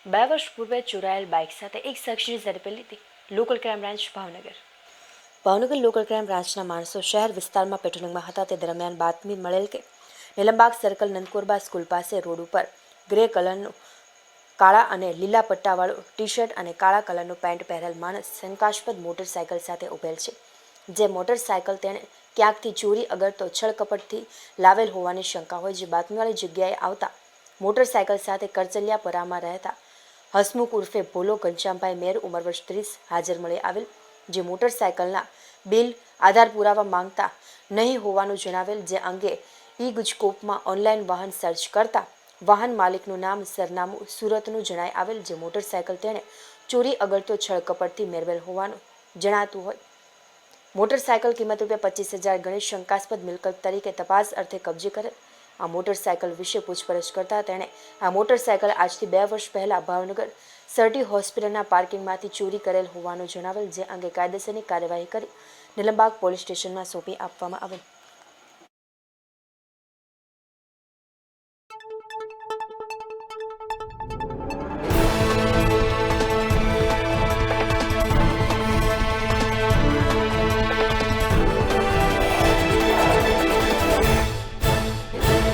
2 વર્ષ પૂર્વે ચોરાયેલ બાઇક સાથે એક શખ્સની ઝડપી લીધી. Local crime branch Bhavnagar. Bhavnagar local crime બ્રાન્ચના માણસો શહેર વિસ્તારમાં પેટ્રોલિંગમાં હતા તે દરમિયાન બાતમી મળેલ કે નીલમબાગ સર્કલ નંદકુરબા સ્કૂલ પાસે રોડ ઉપર ગ્રે કલરનું કાળા અને લીલા પટ્ટાવાળું ટી શર્ટ અને કાળા કલરનું પેન્ટ પહેરેલ માણસ શંકાસ્પદ મોટરસાયકલ સાથે ઉભેલ છે. જે મોટરસાયકલ તેણે ક્યાંકથી ચોરી અગરતો છળકપટથી લાવેલ હોવાની શંકા હોય. જે બાતમીવાળી જગ્યાએ આવતા મોટરસાયકલ સાથે કરચલિયાપરામાં રહેતા હસમુખ ઉર્ફે ભોલો ઘનશ્યામભાઈ મેર ઉંમર વર્ષ 30 હાજર મળી આવેલ. જે મોટરસાયકલના બિલ આધાર પુરાવા માંગતા નહીં હોવાનું જણાવેલ. જે અંગે ઈ-ગુજકોપમાં ઓનલાઈન વાહન સર્ચ કરતા વાહન માલિકનું નામ સરનામું સુરતનું જણાઈ આવેલ. જે મોટરસાયકલ તેણે ચોરી અગરતો છળકપટથી મેળવેલ હોવાનું જણાતું હોય. મોટરસાયકલ કિંમત ₹25,000 ગણી શંકાસ્પદ મિલકત તરીકે તપાસ અર્થે કબજે કરેલ. આ મોટરસાયકલ વિશે પૂછપરછ કરતા તેણે આ મોટરસાયકલ આજથી 2 વર્ષ પહેલા ભાવનગર સરટી હોસ્પિટલના પાર્કિંગમાંથી ચોરી કરેલ હોવાનું જણાવેલ. જે અંગે કાયદેસરની કાર્યવાહી કરી નીલમબાગ પોલીસ સ્ટેશનમાં સોંપી આપવામાં આવેલ.